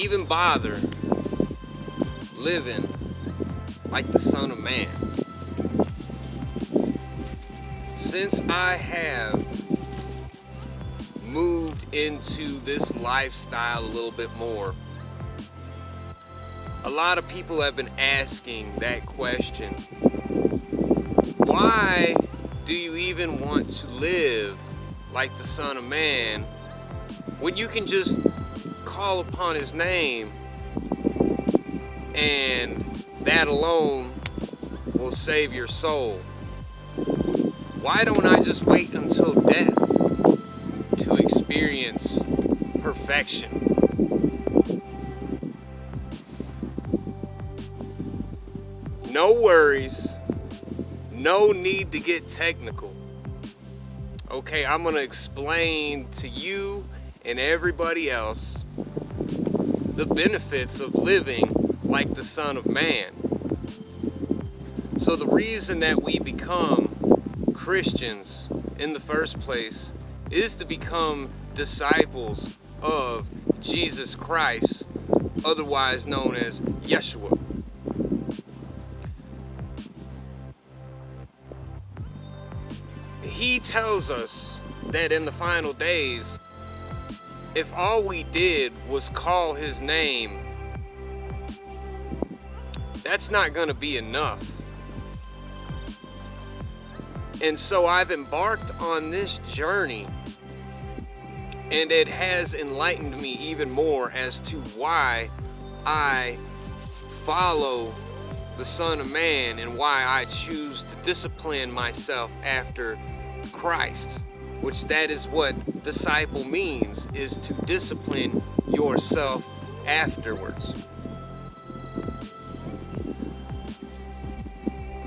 even bother living like the Son of Man. Since I have moved into this lifestyle a little bit more, a lot of people have been asking that question: why do you even want to live like the Son of Man when you can just call upon His name and that alone will save your soul? Why don't I just wait until death to experience perfection? No worries, no need to get technical. Okay, I'm gonna explain to you and everybody else the benefits of living like the Son of Man. So the reason that we become Christians in the first place is to become disciples of Jesus Christ, otherwise known as Yeshua. He tells us that in the final days, if all we did was call His name, that's not going to be enough. And so I've embarked on this journey, and it has enlightened me even more as to why I follow the Son of Man and why I choose to discipline myself after Christ, which that is what disciple means, is to discipline yourself afterwards.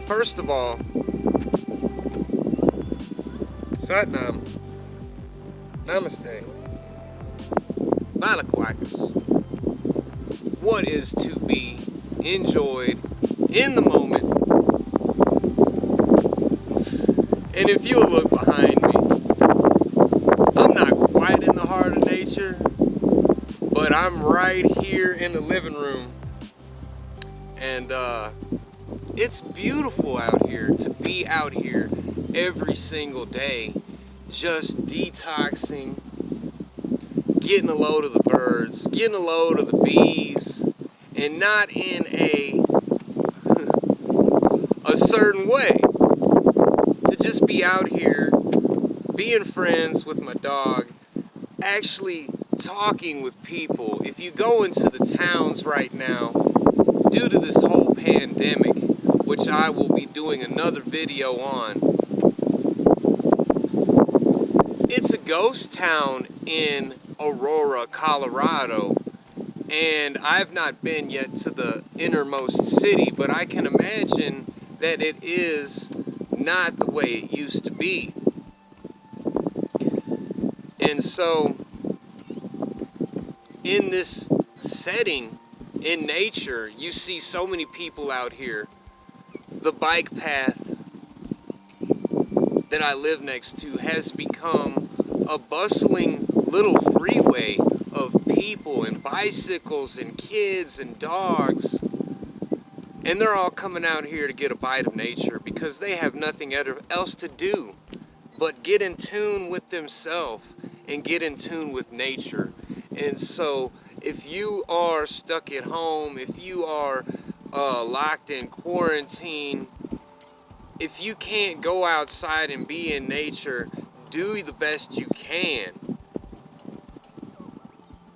First of all, Satnam, Namaste, Malakwakas. What is to be enjoyed in the moment? And if you'll look behind me, I'm not quite in the heart of nature, but I'm right here in the living room. And it's beautiful out here to be out here every single day, just detoxing, getting a load of the birds, getting a load of the bees, and not in a certain way. To just be out here, being friends with my dog, actually talking with people. If you go into the towns right now, due to this whole pandemic, which I will be doing another video on, it's a ghost town in Aurora, Colorado, and I've not been yet to the innermost city, but I can imagine that it is not the way it used to be. And so, in this setting, in nature, you see so many people out here. The bike path that I live next to has become a bustling little freeway of people and bicycles and kids and dogs. And they're all coming out here to get a bite of nature because they have nothing else to do but get in tune with themselves and get in tune with nature. And so if you are stuck at home, if you are locked in quarantine, if you can't go outside and be in nature, do the best you can.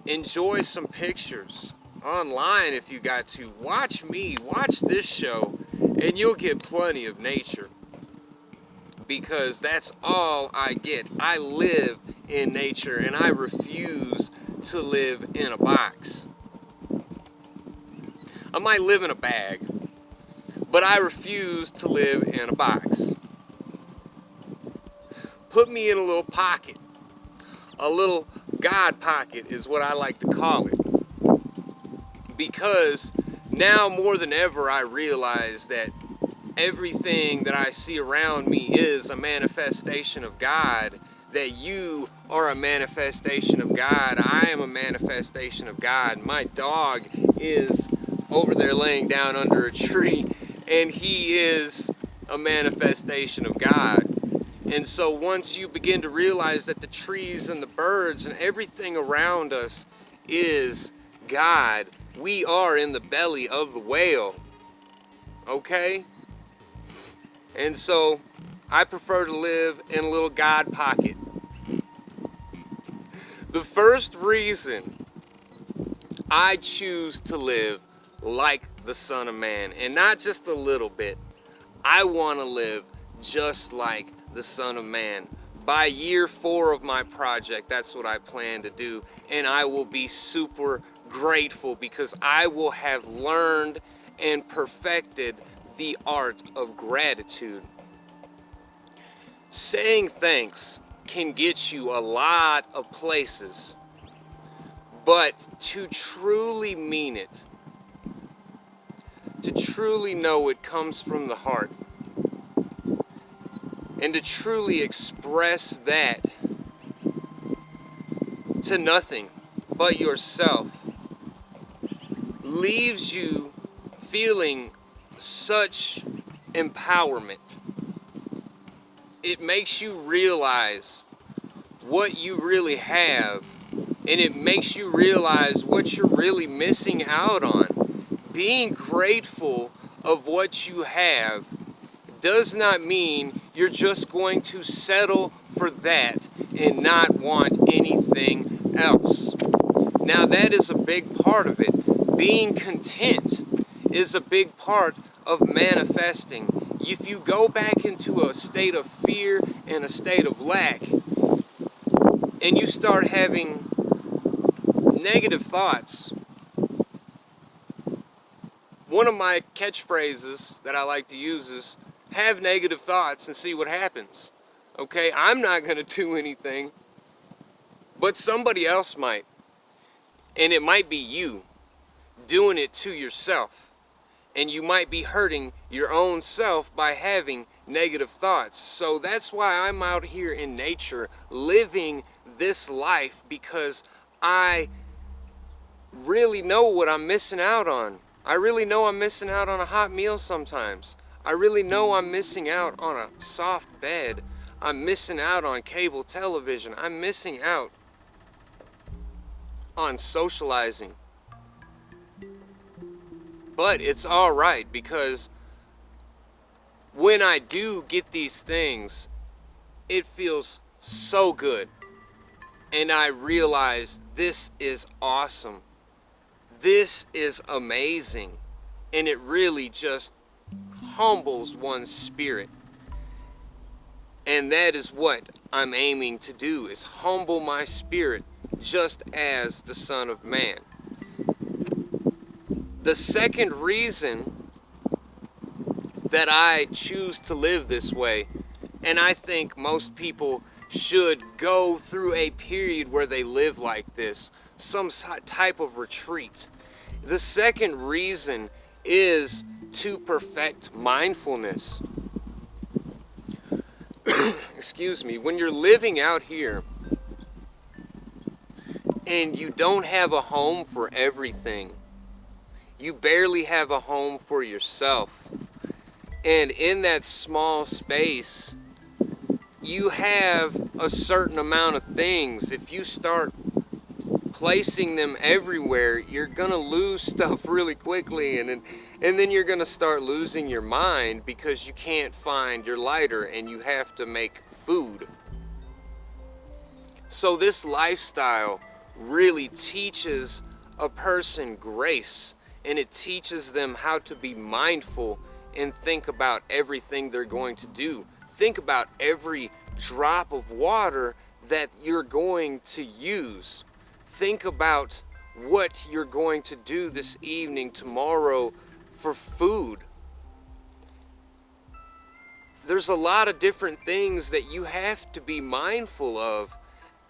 Enjoy some pictures online if you got to. Watch me, watch this show, and you'll get plenty of nature. Because that's all I get. I live in nature, and I refuse to live in a box. I might live in a bag, but I refuse to live in a box. Put me in a little pocket. A little God pocket is what I like to call it. Because now more than ever I realize that everything that I see around me is a manifestation of God that you are a manifestation of God. I am a manifestation of God. My dog is over there laying down under a tree, and he is a manifestation of God. And so once you begin to realize that the trees and the birds and everything around us is God, we are in the belly of the whale. Okay? And so I prefer to live in a little God pocket. The first reason I choose to live like the Son of Man, and not just a little bit, I want to live just like the Son of Man. By year 4 of my project, that's what I plan to do. And I will be super grateful because I will have learned and perfected the art of gratitude. Saying thanks can get you a lot of places, but to truly mean it, to truly know it comes from the heart, and to truly express that to nothing but yourself, leaves you feeling such empowerment. It makes you realize what you really have, and it makes you realize what you're really missing out on. Being grateful of what you have does not mean you're just going to settle for that and not want anything else. Now, that is a big part of it. Being content is a big part of manifesting. If you go back into a state of fear and a state of lack, and you start having negative thoughts, one of my catchphrases that I like to use is, have negative thoughts and see what happens. Okay, I'm not going to do anything, but somebody else might. And it might be you doing it to yourself. And you might be hurting your own self by having negative thoughts. So that's why I'm out here in nature living this life, because I really know what I'm missing out on. I really know I'm missing out on a hot meal sometimes. I really know I'm missing out on a soft bed. I'm missing out on cable television. I'm missing out on socializing. But it's all right, because when I do get these things, it feels so good. And I realize this is awesome. This is amazing. And it really just humbles one's spirit. And that is what I'm aiming to do, is humble my spirit just as the Son of Man. The second reason that I choose to live this way, and I think most people should go through a period where they live like this, some type of retreat. The second reason is to perfect mindfulness. Excuse me. When you're living out here and you don't have a home for everything, you barely have a home for yourself, and in that small space you have a certain amount of things. If you start placing them everywhere, you're gonna lose stuff really quickly, and then you're gonna start losing your mind because you can't find your lighter and you have to make food. So this lifestyle really teaches a person grace, and it teaches them how to be mindful and think about everything they're going to do. Think about every drop of water that you're going to use. Think about what you're going to do this evening, tomorrow, for food. There's a lot of different things that you have to be mindful of,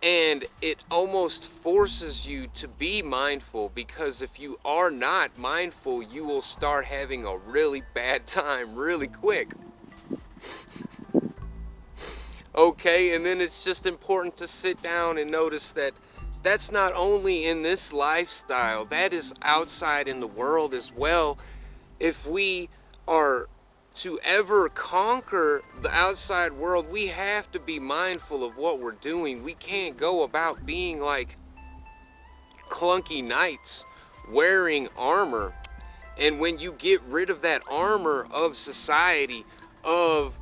and it almost forces you to be mindful, because if you are not mindful, you will start having a really bad time really quick. Okay, and then it's just important to sit down and notice that that's not only in this lifestyle, that is outside in the world as well. If we are to ever conquer the outside world, we have to be mindful of what we're doing. We can't go about being like clunky knights wearing armor. And when you get rid of that armor of society, of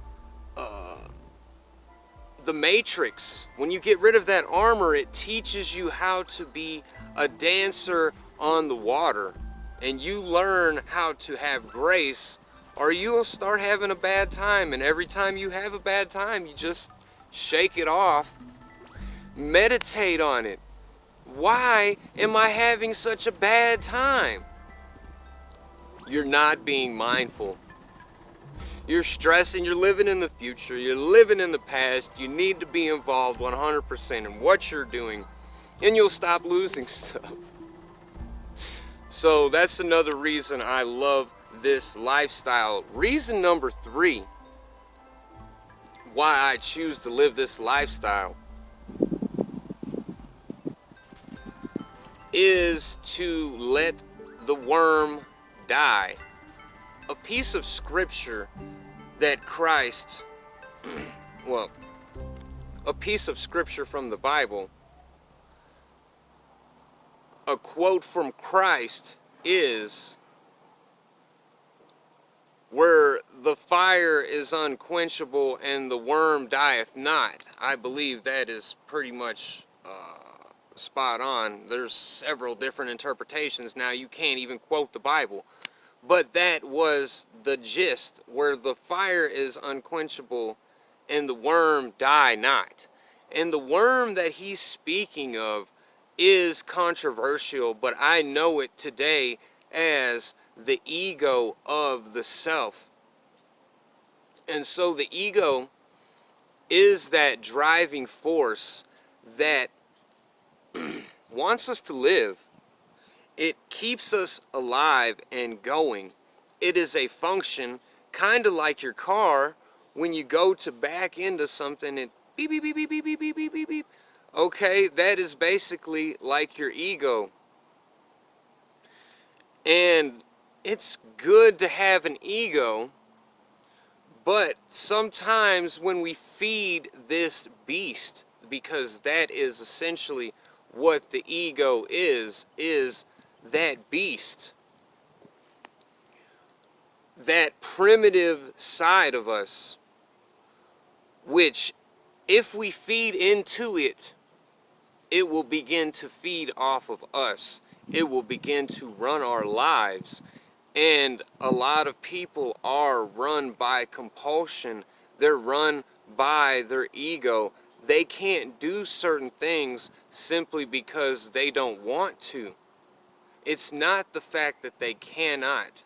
the matrix, when you get rid of that armor, it teaches you how to be a dancer on the water, and you learn how to have grace, or you will start having a bad time. And every time you have a bad time, you just shake it off, meditate on it. Why am I having such a bad time? You're not being mindful. You're stressing, you're living in the future, you're living in the past. You need to be involved 100% in what you're doing, and you'll stop losing stuff. So that's another reason I love this lifestyle. Reason number 3 why I choose to live this lifestyle is to let the worm die. A piece of scripture that Christ, well, a piece of scripture from the Bible, a quote from Christ is, where the fire is unquenchable and the worm dieth not. I believe that is pretty much spot on. There's several different interpretations. Now, you can't even quote the Bible, but that was the gist, where the fire is unquenchable and the worm die not. And the worm that he's speaking of is controversial, but I know it today as the ego of the self. And so the ego is that driving force that wants us to live. It keeps us alive and going. It is a function, kind of like your car. When you go to back into something, it beep, beep, beep, beep, beep, beep, beep, beep, beep, beep. Okay, that is basically like your ego. And it's good to have an ego, but sometimes when we feed this beast, because that is essentially what the ego is that beast, that primitive side of us, which if we feed into it, it will begin to feed off of us. It will begin to run our lives. And a lot of people are run by compulsion. They're run by their ego. They can't do certain things simply because they don't want to. It's not the fact that they cannot.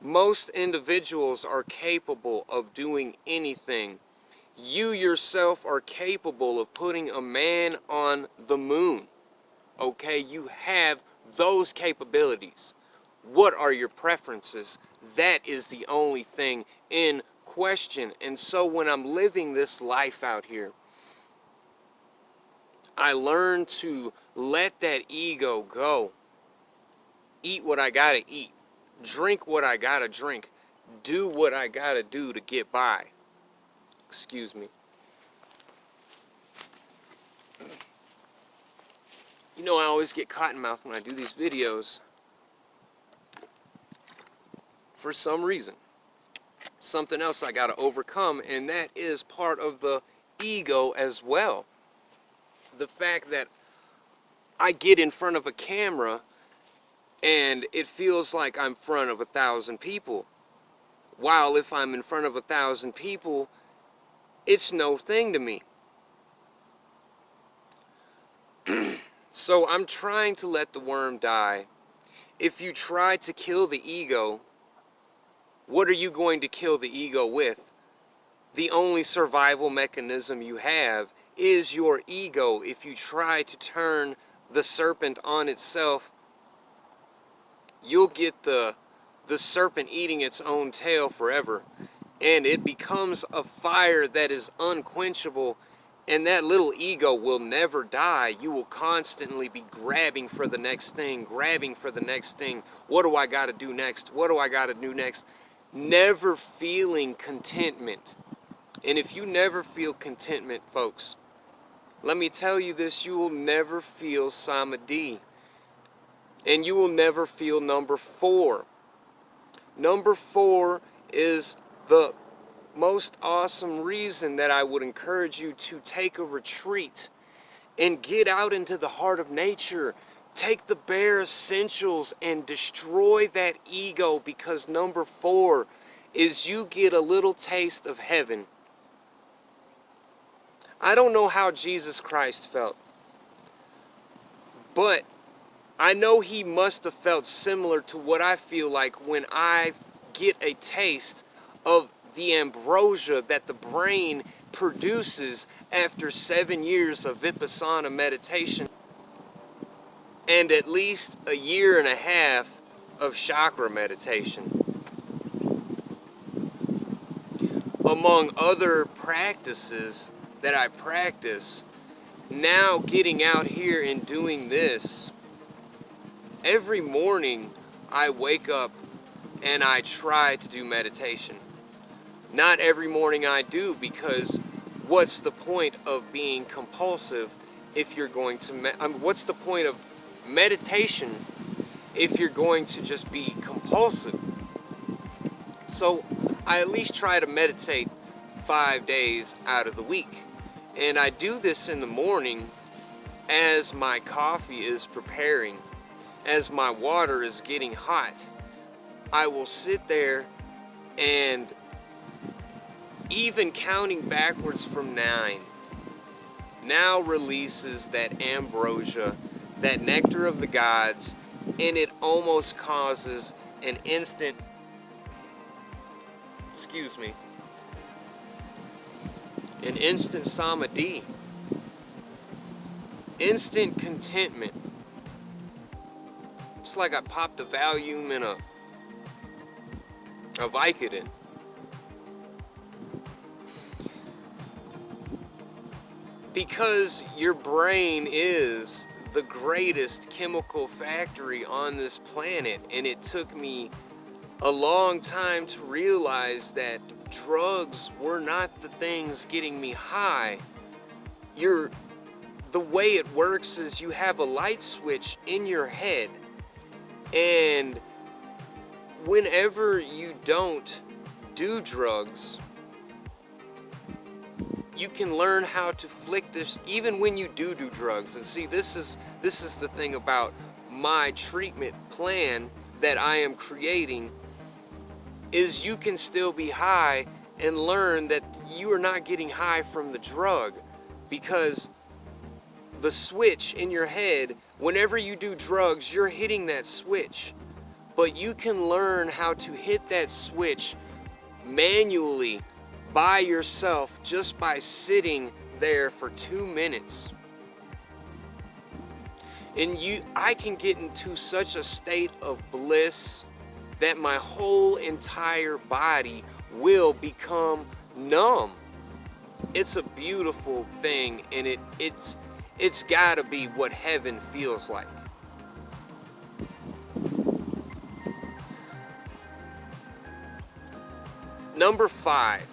Most individuals are capable of doing anything. You yourself are capable of putting a man on the moon. Okay, you have those capabilities. What are your preferences? That is the only thing in question. And so when I'm living this life out here, I learn to let that ego go. Eat what I gotta eat. Drink what I gotta drink. Do what I gotta do to get by. Excuse me. You know, I always get cottonmouth when I do these videos. For some reason. Something else I gotta overcome, and that is part of the ego as well. The fact that I get in front of a camera and it feels like I'm in front of 1,000 people. While if I'm in front of 1,000 people, it's no thing to me. So I'm trying to let the worm die. If you try to kill the ego, what are you going to kill the ego with? The only survival mechanism you have is your ego. If you try to turn the serpent on itself, you'll get the serpent eating its own tail forever. and it becomes a fire that is unquenchable, and that little ego will never die. You will constantly be grabbing for the next thing, grabbing for the next thing. What do I got to do next? What do I got to do next? Never feeling contentment. And if you never feel contentment, folks, let me tell you this, you will never feel samadhi. And you will never feel number 4. Number 4 is the most awesome reason that I would encourage you to take a retreat and get out into the heart of nature. Take the bare essentials and destroy that ego, because number 4 is you get a little taste of heaven. I don't know how Jesus Christ felt, but I know he must have felt similar to what I feel like when I get a taste of the ambrosia that the brain produces after 7 years of vipassana meditation and at least a year and a half of chakra meditation. Among other practices that I practice, now getting out here and doing this, every morning I wake up and I try to do meditation. Not every morning I do, because what's the point of being compulsive if you're going to, what's the point of meditation if you're going to just be compulsive? So I at least try to meditate 5 days out of the week. And I do this in the morning as my coffee is preparing, as my water is getting hot. I will sit there, and even counting backwards from 9 now releases that ambrosia, that nectar of the gods, and it almost causes an instant, an instant samadhi, instant contentment. It's like I popped a Valium and a Vicodin. Because your brain is the greatest chemical factory on this planet, and it took me a long time to realize that drugs were not the things getting me high. The way it works is you have a light switch in your head, and whenever you don't do drugs, you can learn how to flick this. Even when you do drugs, and see, this is the thing about my treatment plan that I am creating, is you can still be high and learn that you are not getting high from the drug, because the switch in your head, whenever you do drugs, you're hitting that switch. But you can learn how to hit that switch manually by yourself, just by sitting there for 2 minutes. And I can get into such a state of bliss that my whole entire body will become numb. It's a beautiful thing, and it's gotta be what heaven feels like. Number 5,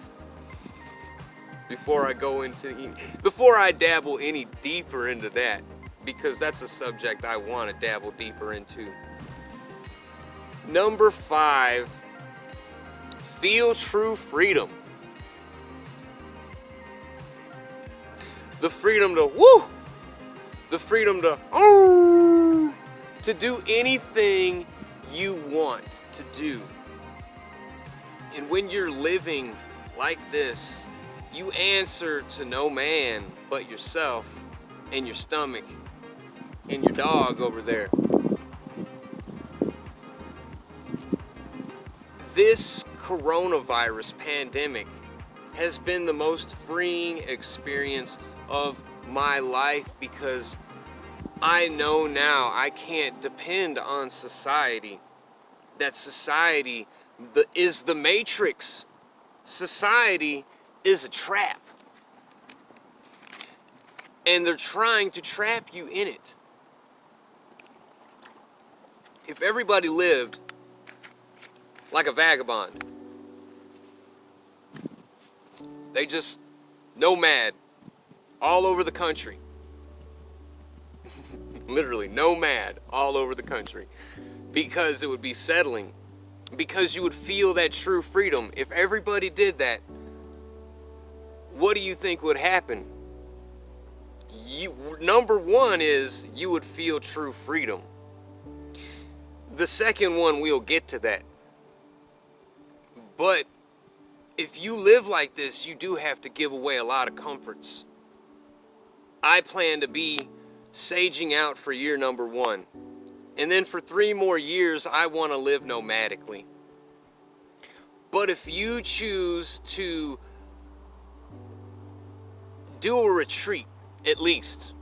before I dabble any deeper into that, because that's a subject I want to dabble deeper into. Number 5, feel true freedom. The freedom to the freedom to do anything you want to do. And when you're living like this, you answer to no man but yourself and your stomach and your dog over there. This coronavirus pandemic has been the most freeing experience of my life, because I know now I can't depend on society. That society is the matrix. society is a trap. And they're trying to trap you in it. If everybody lived like a vagabond, they just nomad all over the country. Literally nomad all over the country. Because it would be settling. Because you would feel that true freedom. If everybody did that, what do you think would happen? Number one is you would feel true freedom. The second one, we'll get to that. But if you live like this, you do have to give away a lot of comforts. I plan to be saging out for year number 1. And then for 3 more years, I want to live nomadically. But if you choose to do a retreat, at least,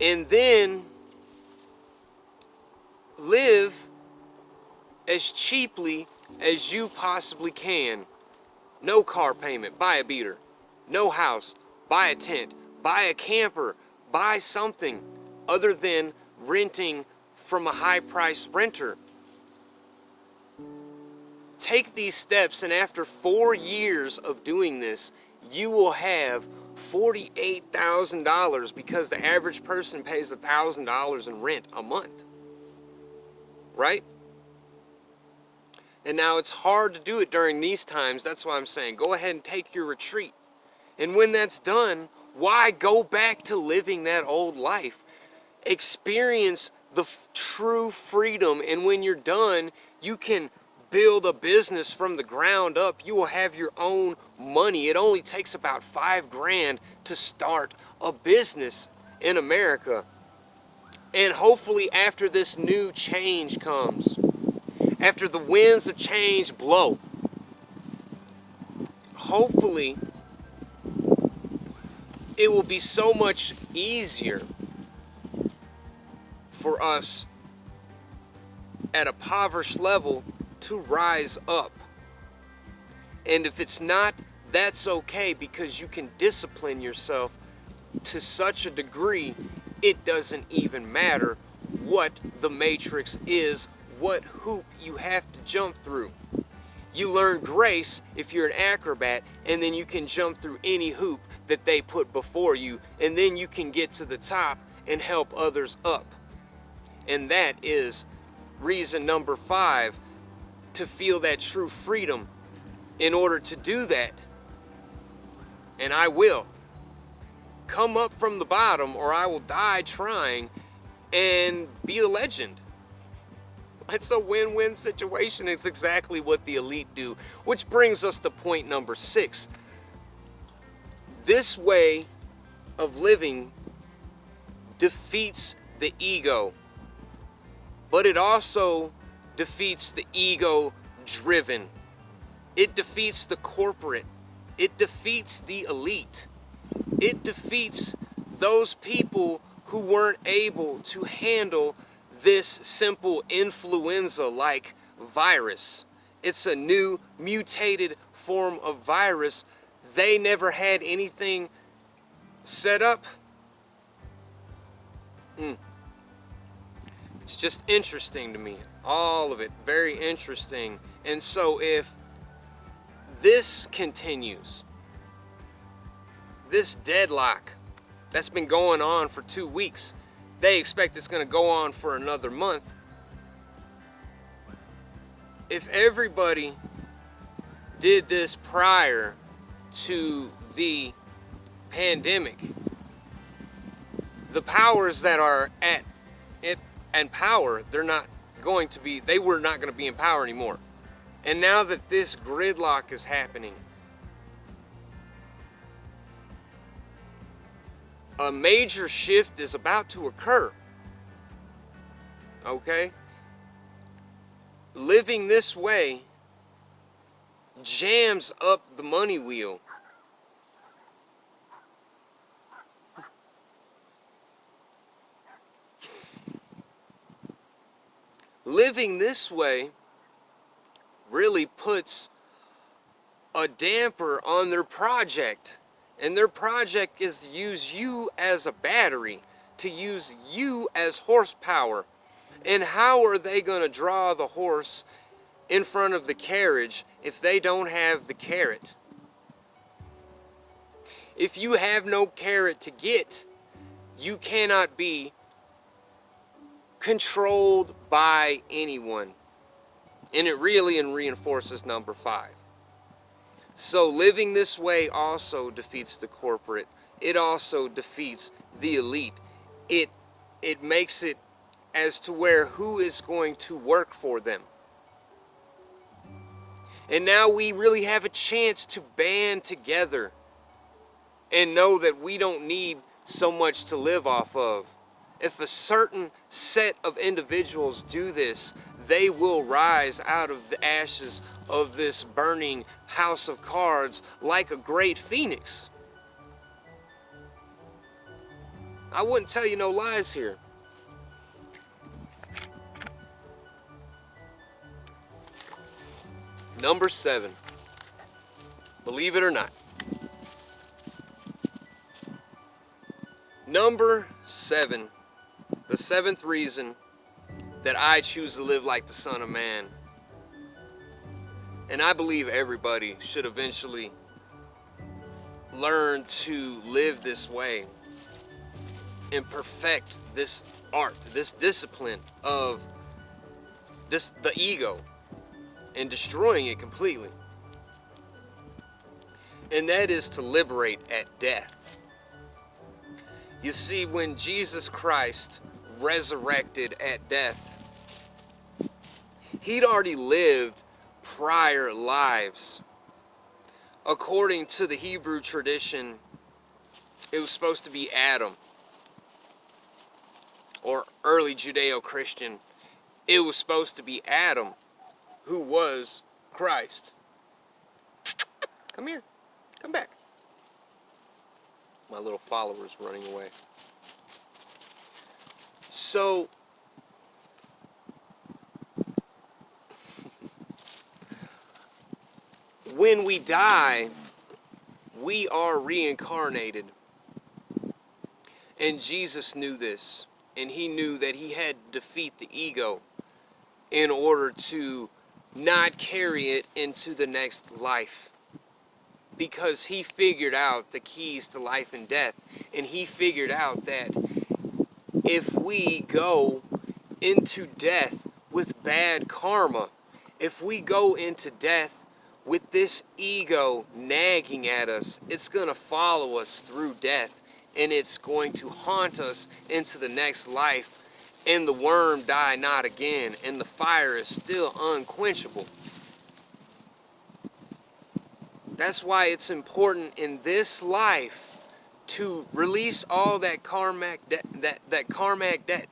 and then live as cheaply as you possibly can. No car payment, buy a beater. No house, buy a tent, buy a camper, buy something other than renting from a high-priced renter. Take these steps, and after 4 years of doing this, you will have $48,000 because the average person pays $1,000 in rent a month. Right? And now it's hard to do it during these times. That's why I'm saying go ahead and take your retreat. And when that's done, why go back to living that old life? Experience the true freedom. And when you're done, you can build a business from the ground up. You will have your own money. It only takes about $5,000 to start a business in America. And hopefully after this new change comes, after the winds of change blow, hopefully it will be so much easier for us at a impoverished level to rise up. And if it's not, that's okay, because you can discipline yourself to such a degree it doesn't even matter what the matrix is, what hoop you have to jump through. You learn grace if you're an acrobat, and then you can jump through any hoop that they put before you, and then you can get to the top and help others up. And that is reason number 5, to feel that true freedom. In order to do that, and I will come up from the bottom, or I will die trying, and be a legend. It's a win-win situation. It's exactly what the elite do. Which brings us to point number 6. This way of living defeats the ego, but it also defeats the ego-driven. It defeats the corporate. It defeats the elite. It defeats those people who weren't able to handle this simple influenza-like virus. It's a new mutated form of virus. They never had anything set up. It's just interesting to me. All of it, very interesting. And so if this continues, this deadlock that's been going on for 2 weeks, they expect it's going to go on for another month. If everybody did this prior to the pandemic, the powers that are at it and power, they were not going to be in power anymore. And now that this gridlock is happening, a major shift is about to occur. Okay? Living this way jams up the money wheel. Living this way really puts a damper on their project. And their project is to use you as a battery, to use you as horsepower. And how are they going to draw the horse in front of the carriage if they don't have the carrot? If you have no carrot to get, you cannot be controlled by anyone. And it really reinforces number 5. So living this way also defeats the corporate. It also defeats the elite. It makes it as to where who is going to work for them. And now we really have a chance to band together and know that we don't need so much to live off of. If a certain set of individuals do this, they will rise out of the ashes of this burning house of cards like a great phoenix. I wouldn't tell you no lies here. Number 7. Believe it or not. Number 7. The 7th reason that I choose to live like the Son of Man. And I believe everybody should eventually learn to live this way and perfect this art, this discipline of the ego and destroying it completely. And that is to liberate at death. You see, when Jesus Christ resurrected at death, he'd already lived prior lives. According to the Hebrew tradition, it was supposed to be Adam, or early Judeo-Christian. It was supposed to be Adam who was Christ. Come here. Come back. My little follower's running away. So, when we die, we are reincarnated. And Jesus knew this. And he knew that he had to defeat the ego in order to not carry it into the next life. Because he figured out the keys to life and death. And he figured out that if we go into death with bad karma, if we go into death with this ego nagging at us, it's going to follow us through death. And it's going to haunt us into the next life. And the worm die not again. And the fire is still unquenchable. That's why it's important in this life to release all that karmic debt,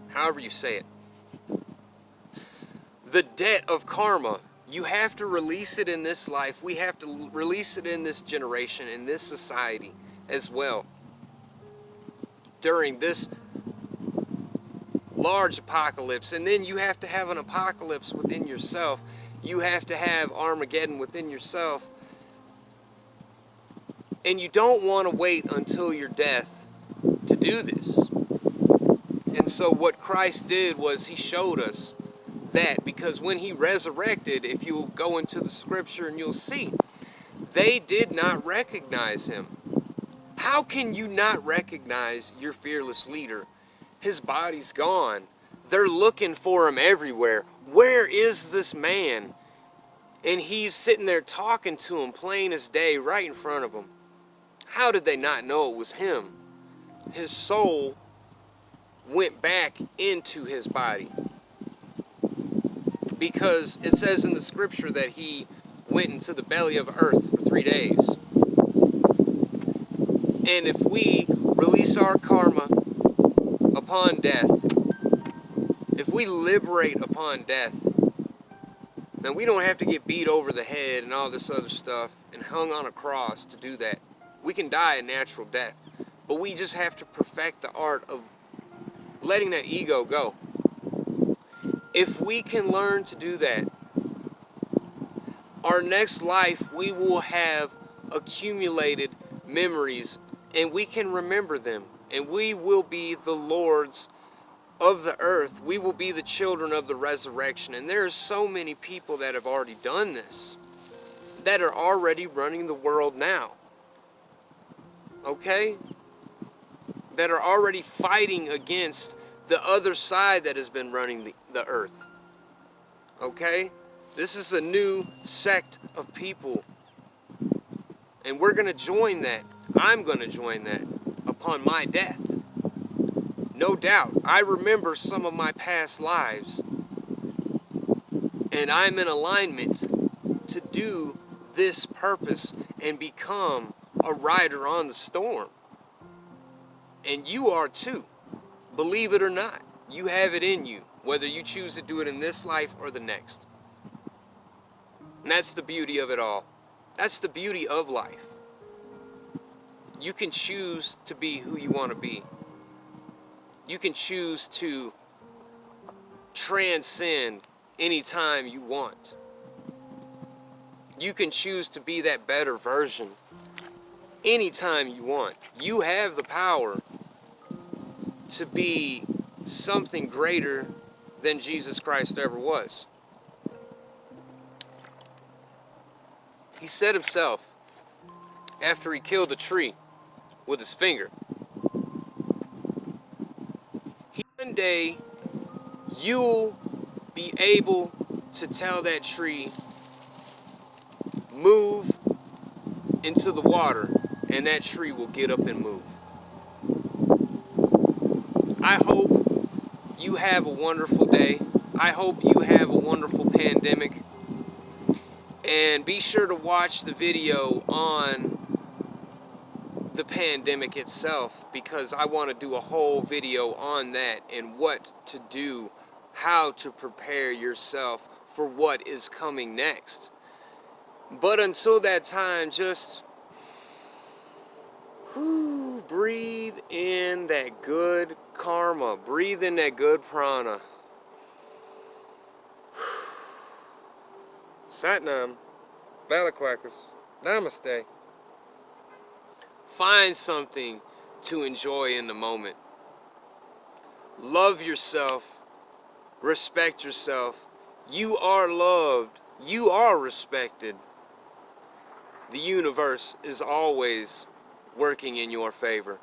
however you say it. The debt of karma. You have to release it in this life. We have to release it in this generation, in this society as well. During this large apocalypse. And then you have to have an apocalypse within yourself. You have to have Armageddon within yourself. And you don't want to wait until your death to do this. And so what Christ did was he showed us that, because when he resurrected, if you go into the scripture and you'll see, they did not recognize him. How can you not recognize your fearless leader? His body's gone. They're looking for him everywhere. Where is this man? And he's sitting there talking to him plain as day right in front of them. How did they not know it was him? His soul went back into his body. Because it says in the scripture that he went into the belly of earth for 3 days. And if we release our karma upon death, if we liberate upon death, then we don't have to get beat over the head and all this other stuff and hung on a cross to do that. We can die a natural death, but we just have to perfect the art of letting that ego go. If we can learn to do that, our next life, we will have accumulated memories, and we can remember them, and we will be the lords of the earth. We will be the children of the resurrection. And there are so many people that have already done this, that are already running the world now, okay? That are already fighting against the other side that has been running the earth, okay? This is a new sect of people, and we're going to join that. I'm going to join that upon my death. No doubt. I remember some of my past lives, and I'm in alignment to do this purpose and become a rider on the storm. And you are too. Believe it or not, you have it in you, whether you choose to do it in this life or the next. And that's the beauty of it all. That's the beauty of life. You can choose to be who you want to be. You can choose to transcend anytime you want. You can choose to be that better version anytime you want. You have the power to be something greater than Jesus Christ ever was. He said himself, after he killed the tree with his finger, one day you'll be able to tell that tree, move into the water, and that tree will get up and move. I hope you have a wonderful day. I hope you have a wonderful pandemic. And be sure to watch the video on the pandemic itself, because I want to do a whole video on that and what to do, how to prepare yourself for what is coming next. But until that time, just breathe in that good karma. Breathe in that good prana. Satnam. Balaquackers. Namaste. Find something to enjoy in the moment. Love yourself. Respect yourself. You are loved. You are respected. The universe is always working in your favor.